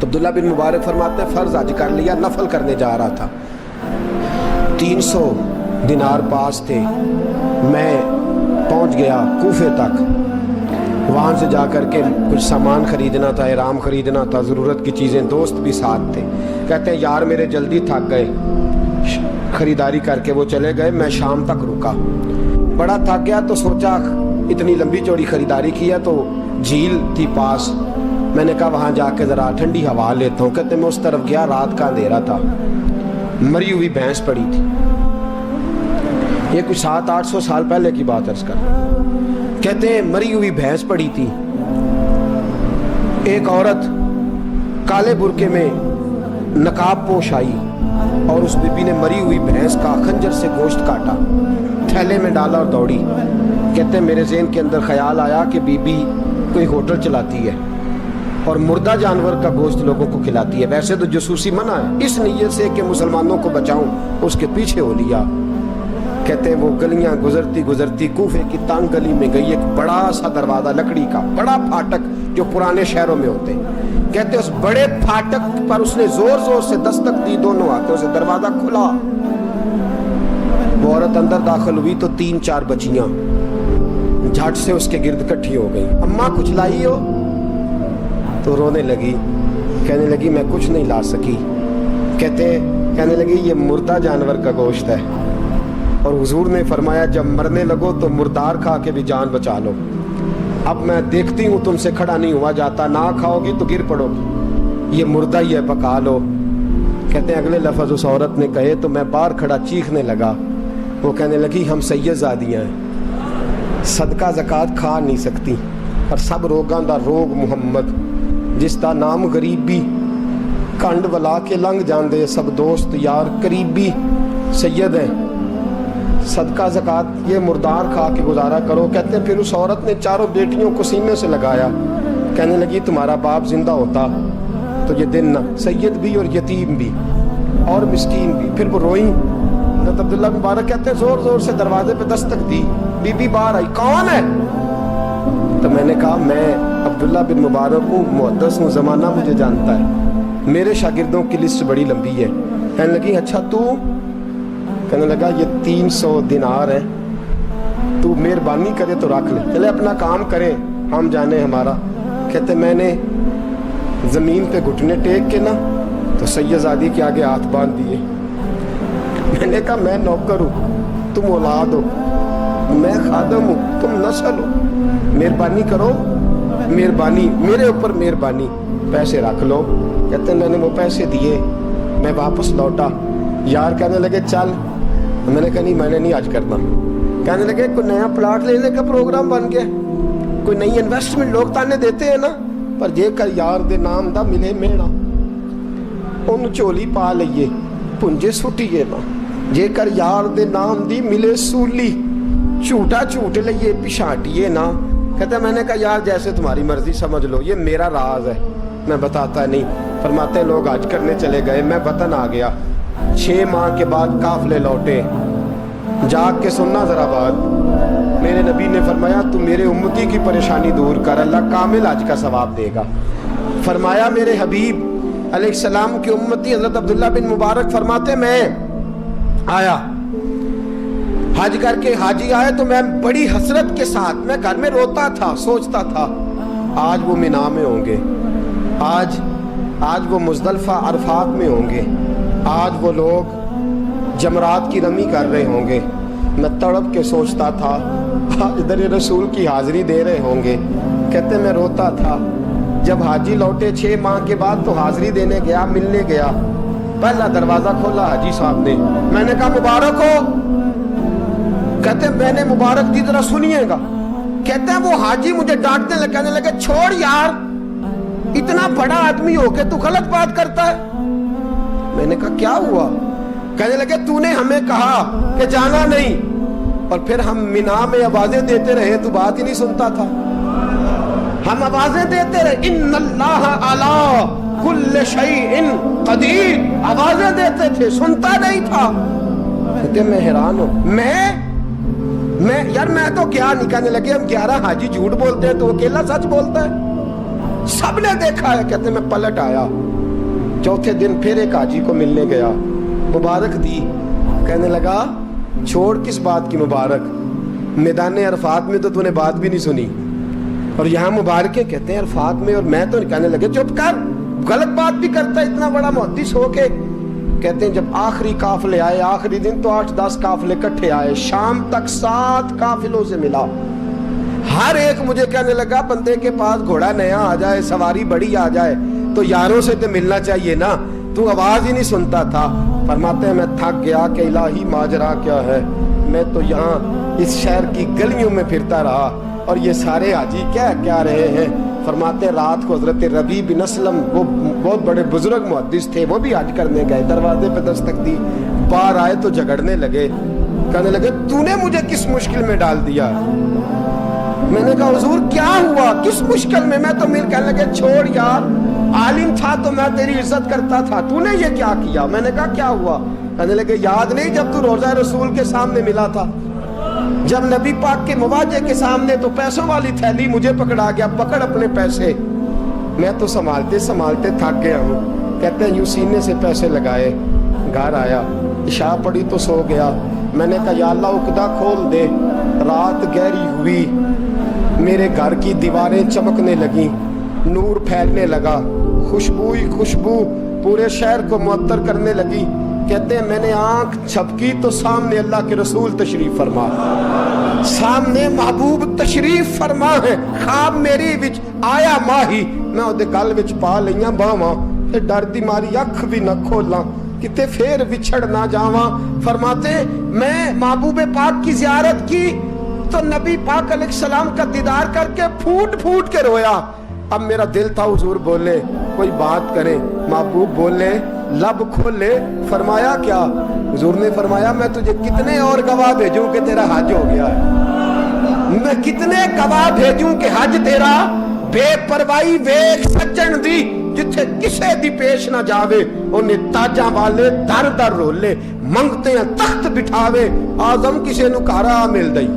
تو عبداللہ بن مبارک فرماتے ہیں فرض حج کر لیا، نفل کرنے جا رہا تھا، 300 دینار پاس تھے، میں پہنچ گیا کوفے تک، وہاں سے جا کر کے کچھ سامان خریدنا تھا، احرام خریدنا تھا، ضرورت کی چیزیں، دوست بھی ساتھ تھے، کہتے ہیں یار میرے جلدی تھک گئے، خریداری کر کے وہ چلے گئے، میں شام تک رکا، بڑا تھک گیا تو سوچا اتنی لمبی چوڑی خریداری کی ہے تو جھیل تھی پاس، میں نے کہا وہاں جا کے ذرا ٹھنڈی ہوا لیتا ہوں، کہتے میں اس طرف گیا، رات کا اندھیرا تھا، مری ہوئی بھینس پڑی تھی، یہ کچھ 700-800 سال پہلے کی بات عرض کر، کہتے ہیں مری ہوئی بھینس پڑی تھی، ایک عورت کالے برقعے میں نقاب پوش آئی اور اس بی بی نے مری ہوئی بھینس کا خنجر سے گوشت کاٹا، تھیلے میں ڈالا اور دوڑی، کہتے ہیں میرے ذہن کے اندر خیال آیا کہ بی بی کوئی ہوٹل چلاتی ہے اور مردہ جانور کا گوشت لوگوں کو کھلاتی ہے، ویسے تو جاسوسی منع ہے، اس نیت سے کہ مسلمانوں کو بچاؤں اس کے پیچھے ہو لیا، کہتے ہیں وہ گلیاں گزرتی کوفے کی تنگ گلی میں گئی، ایک بڑا سا دروازہ لکڑی کا، بڑا پھاٹک جو پرانے شہروں میں ہوتے ہیں، کہتے ہیں اس بڑے پھاٹک پر اس نے زور سے دستک دی، دونوں ہاتھوں سے دروازہ کھلا، وہ عورت اندر داخل ہوئی تو 3-4 بچیاں جھٹ سے اس کے گرد کٹھی ہو گئی، اماں کچھ لائی ہو؟ تو رونے لگی، کہنے لگی میں کچھ نہیں لا سکی، کہنے لگی یہ مردہ جانور کا گوشت ہے، اور حضور نے فرمایا جب مرنے لگو تو مردار کھا کے بھی جان بچا لو، اب میں دیکھتی ہوں تم سے کھڑا نہیں ہوا جاتا، نہ کھاؤ گی تو گر پڑو گی، یہ مردہ ہی ہے پکا لو، کہتے ہیں اگلے لفظ اس عورت نے کہے تو میں باہر کھڑا چیخنے لگا، وہ کہنے لگی ہم سید زادیاں ہیں، صدقہ زکات کھا نہیں سکتی، اور سب روگاں دا روگ محمد، جس دا نام غریبی، کنڈ ولا کے لنگ جاندے، سب دوست یار قریبی سید ہیں، صدقہ زکات یہ مردار کھا کے گزارا کرو، کہتے ہیں پھر اس عورت نے 4 بیٹیوں کو سینے سے لگایا، کہنے لگی تمہارا باپ زندہ ہوتا تو یہ دن نہ، سید بھی اور یتیم بھی اور مسکین بھی، پھر وہ روئیں، حضرت عبداللہ مبارک کہتے ہیں زور سے دروازے پہ دستک دی، بی بی باہر آئی، کون ہے؟ تو میں نے کہا میں عبداللہ بن مبارک ہوں، محدث ہوں، زمانہ مجھے جانتا ہے، میرے شاگردوں کی لسٹ بڑی لمبی ہے، کہنے لگی اچھا تو؟ کہنے لگا یہ 300 دینار ہے، تو مہربانی کرے تو رکھ لے، چلے اپنا کام کریں ہم جانے ہمارا، کہتے میں نے زمین پہ گھٹنے ٹیک کے نا تو سید زادی کے آگے ہاتھ باندھ دیے، میں نے کہا میں نوکر ہوں، تم اولاد ہو، میں خادم ہوں، تم نسل ہو، مہربانی کرو، مہربانی میرے اوپر مہربانی، پیسے رکھ لو، کہتے ہیں میں نے وہ پیسے دیے، میں واپس لوٹا، یار کہنے لگے چل، میں نے کہا نہیں میں نے نہیں آج کرنا، کہنے لگے کوئی نیا پلاٹ لینے کا پروگرام بن گیا، کوئی نئی انویسٹمنٹ، لوگ تانے دیتے ہیں نا، پر جے کر یار دے نام دا ملے میڑا، ان چولی پا لئیے پنجے سٹیے نا، جے کر یار دے نام دی ملے سولی، جھوٹا جھوٹ لئیے پچھاٹیے نا، کہتے ہیں میں نے کہا یار جیسے تمہاری مرضی سمجھ لو، یہ میرا راز ہے میں بتاتا نہیں، فرماتے ہیں لوگ حج کرنے چلے گئے، میں وطن آ گیا، 6 ماہ کے بعد قافلے لوٹے، جاگ کے سننا ذرا بات، میرے نبی نے فرمایا تو میرے امتی کی پریشانی دور کر، اللہ کامل حج کا ثواب دے گا، فرمایا میرے حبیب علیہ السلام کی امتی حضرت عبداللہ بن مبارک فرماتے میں آیا حج کر کے، حاجی آئے تو میں بڑی حسرت کے ساتھ، میں گھر میں روتا تھا، سوچتا تھا آج وہ مینا میں ہوں گے، آج وہ مزدلفہ عرفات میں ہوں گے، آج وہ لوگ جمرات کی رمی کر رہے ہوں گے، میں تڑپ کے سوچتا تھا آج در رسول کی حاضری دے رہے ہوں گے، کہتے میں روتا تھا، جب حاجی لوٹے 6 ماہ کے بعد تو حاضری دینے گیا، ملنے گیا، پہلا دروازہ کھولا حاجی صاحب نے، میں نے کہا مبارک ہو، کہتے ہیں میں نے مبارک دی ذرا سنیے گا، کہتے ہیں وہ حاجی مجھے ڈانٹنے لگے، کہنے لگے چھوڑ یار، اتنا بڑا آدمی ہو کے تو غلط بات کرتا ہے، میں نے کہا کیا ہوا؟ کہنے لگے تو نے ہمیں کہا کہ جانا نہیں، اور پھر ہم مینا میں آوازیں دیتے رہے تو بات ہی نہیں سنتا تھا، ہم آوازیں دیتے رہے ان اللہ علی کل شیء قدیر، آوازیں دیتے تھے، سنتا نہیں تھا، کہتے میں حیران ہوں، میں یار میں تو کیا نہیں، کہنے لگے ہم 11 حاجی جھوٹ بولتے ہیں تو اکیلا سچ بولتا ہے، سب نے دیکھا ہے، کہتے میں پلٹ آیا، चौथे दिन फिर एक हाजी को मिलने गया, मुबारक दी। कहने लगा छोड़ किस बात की मुबारक, मैदान अरफात में तो तूने बात भी नहीं सुनी और यहाँ मुबारकें कहते हैं अरफात में, और मैं तो। कहने लगे चुप कर, गलत बात भी करता है इतना बड़ा मुहद्दिस होके। कहते हैं जब आखिरी काफिले आए, आखिरी दिन तो 8-10 काफिले इकट्ठे आए, शाम तक 7 काफिलों से मिला। हर एक मुझे कहने लगा बंदे के पास घोड़ा नया आ जाए, सवारी बड़ी आ जाए तो यारों से तो मिलना चाहिए ना, तू आवाज ही नहीं सुनता था। फरमाते हैं मैं थक गया कि इलाही माजरा क्या है, मैं तो यहाँ इस शहर की गलियों में फिरता रहा और ये सारे हाजी क्या क्या रहे हैं। फरमाते रात को हजरत रबी बिन असलम, वो बहुत बड़े बुजुर्ग मुहद्दिस थे, वो भी हज करने गए, दरवाजे पे दस्तक दी, बाहर आए तो झगड़ने लगे। कहने लगे तूने मुझे किस मुश्किल में डाल दिया। मैंने कहा हुजूर क्या हुआ, किस मुश्किल में। मैं तो मिल। कहने लगे छोड़ यार, आलिम था तो मैं तेरी इज्जत करता था, तूने ये क्या किया। मैंने कहा क्या हुआ। कहने लगे याद नहीं जब तू रोजा रसूल के सामने मिला था, जब नबी पाक के मुवाजे के सामने तो पैसों वाली थैली मुझे पकड़ा गया, पकड़ अपने पैसे। मैं तो संभालते संभालते थक गया हूँ। कहते हैं यूं सीने से पैसे लगाए, घर आया, इशा पड़ी तो सो गया। मैंने कहा या अल्लाह उकदा खोल दे। रात गहरी हुई, मेरे घर की दीवारें चमकने लगी, नूर फैलने लगा, खुशबू ही खुशबू पूरे शहर को मुअत्तर करने लगी। कहते हैं मैंने आंख झपकी तो सामने अल्लाह के रसूल तशरीफ फरमा, सामने महबूब तशरीफ फरमा है। ख्वाब मेरी विच आया माही, मैं ओदे गल विच पा लईयां बावां ते डर दी मारी अख भी न खोलां किते फिर विछड़ ना जावां। फरमाते मैं महबूब पाक की जियारत की तो नबी पाक अलैहिस्सलाम का दीदार करके फूट फूट के रोया। अब मेरा दिल था हुजूर बोले, कोई बात करे, महबूब बोले, लब खोले। फरमाया क्या। हुजूर ने फरमाया मैं तुझे कितने और गवाह भेजूं कि तेरा हज हो गया है। मैं कितने गवाह भेजूं कि हज तेरा बेपरवाही वेख सज्जन दी, जिथे किसे दी पेश ना जावे उन्हें ताजा वाले दर दर रोले, मंगते हैं तख्त बिठावे, आजम किसे नु कारा मिल दई,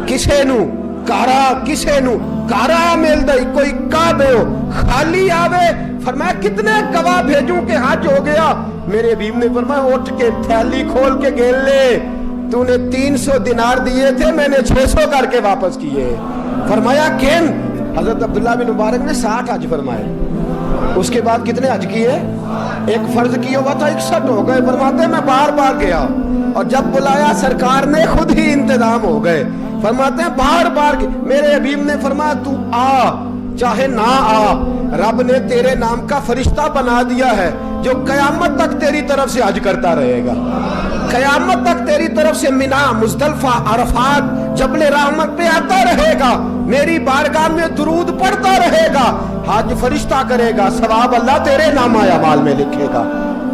किसे नु कारा, किसे नु कारा मिल दई, कोई काबे हो खाली आवे। फरमाया कितने गवाह भेजूं कि हज हो गया। मेरे हबीब ने फरमाया उठ के थैली खोल के गेल ले, तूने 300 दिनार दिए थे, मैंने 600 करके वापस किए। फरमाया किन। हजरत अब्दुल्ला बिन मुबारक ने 60 हज फरमाए। उसके बाद कितने हज किए, एक फर्ज किया हुआ था 61 हो गए। फरमाते मैं बार बार गया और जब बुलाया सरकार ने खुद ही इंतजाम हो गए। फरमाते हैं बार बार। मेरे हबीब ने फरमाया तू आ चाहे ना आ, रब ने तेरे नाम का फरिश्ता बना दिया है जो कयामत तक तेरी तरफ से हज करता रहेगा, कयामत तक तेरी तरफ से मिना, मुज़दलिफा, अरफात, जबल रहमत पे आता रहेगा, मेरी बारगाह में दुरूद पढ़ता रहेगा, हज फरिश्ता करेगा, सवाब अल्लाह तेरे नामा अमाल में लिखेगा।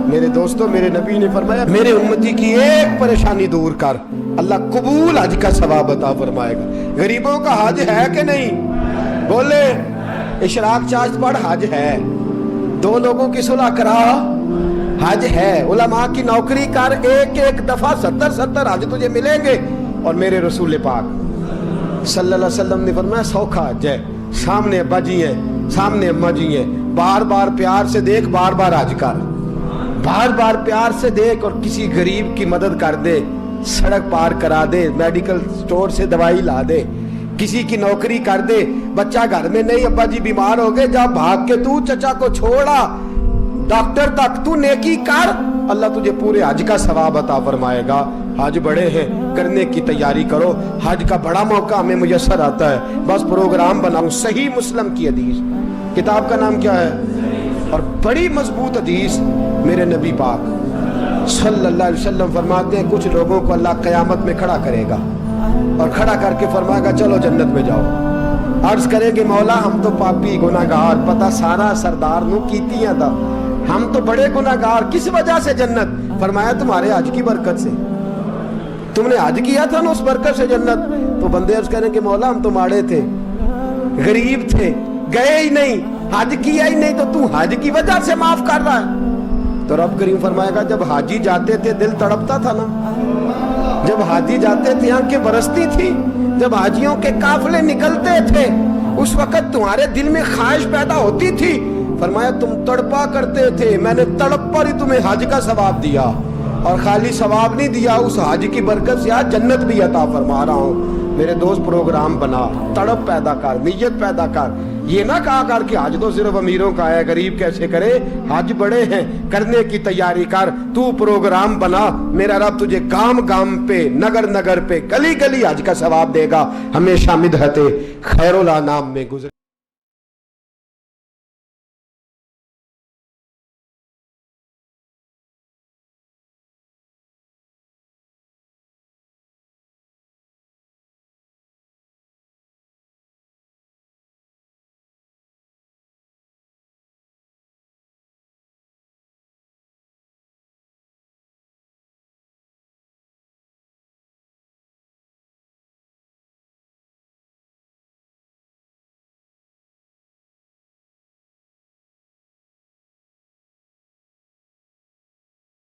मेरे दोस्तों, मेरे नबी ने फरमाया मेरे उम्मती की एक परेशानी दूर कर, अल्लाह कबूल हज का सवाब अता फरमाएगा। गरीबों का हज है कि नहीं, बोले इशराक चार्ज पढ़, हज है। 2 लोगों की सुलह करा, हज है। उलमा की नौकरी कर, एक एक दफा 70-70 हज तुझे मिलेंगे। और मेरे रसूल पाक सल्लल्लाहु अलैहि वसल्लम ने फरमाया सौखा हज है, सामने अब्बा जी है, सामने अम्मा जी है, बार बार प्यार से देख, बार बार हज कर, बार बार प्यार से देख और किसी गरीब की मदद कर दे, सड़क पार करा दे, मेडिकल स्टोर से दवाई ला दे, किसी की नौकरी कर दे, बच्चा घर में नहीं, अब्बा जी बीमार हो गए, जा भाग के तू चचा को छोड़ा डॉक्टर तक, तू नेकी कर, अल्लाह तुझे पूरे हज का सवाब अता फरमाएगा। हज बड़े हैं, करने की तैयारी करो, हज का बड़ा मौका हमें मुयस्सर आता है, बस प्रोग्राम बनाऊं। सही मुस्लिम की हदीस, किताब का नाम क्या है, और बड़ी मजबूत हदीस, मेरे नबी पाक सल्लल्लाहु अलैहि वसल्लम फरमाते हैं कुछ लोगों को अल्लाह क़यामत में खड़ा करेगा और खड़ा करके फरमाएगा चलो जन्नत में जाओ। अर्ज करेंगे मौला हम तो पापी गुनाहगार, पता सारा सरदार नू कीतियां दा, हम तो बड़े गुनाहगार, किस वजह से जन्नत। फरमाया तुम्हारे हज की बरकत से, तुमने हज किया था ना, उस बरकत से जन्नत। तो बंदे अर्ज करेंगे मौला हम तो माड़े थे, गरीब थे, गए ही नहीं, हज किया ही नहीं, तो तू हज की वजह से माफ कर रहा है। तो रब करीम फरमाएगा जब हाजी जाते थे दिल तड़पता था ना, जब हाजी जाते थे आंखें बरसती थी, जब हाजियों के काफले निकलते थे उस वक्त तुम्हारे दिल में ख्वाहिश पैदा होती थी फरमाया तुम तड़पा करते थे, मैंने तड़प पर ही तुम्हें हज का सवाब दिया, और खाली सवाब नहीं दिया, उस हज की बरकत से आज जन्नत भी अता फरमा रहा हूँ। मेरे दोस्त प्रोग्राम बना, तड़प पैदा कर, नीयत पैदा कर, ये ना कहा कर कि हज तो सिर्फ अमीरों का है, गरीब कैसे करे, हज बड़े हैं, करने की तैयारी कर, तू प्रोग्राम बना, मेरा रब तुझे गांव गांव पे, नगर नगर पे, गली गली हज का सवाब देगा। हमेशा मिदहते खैरुल अनाम में गुजर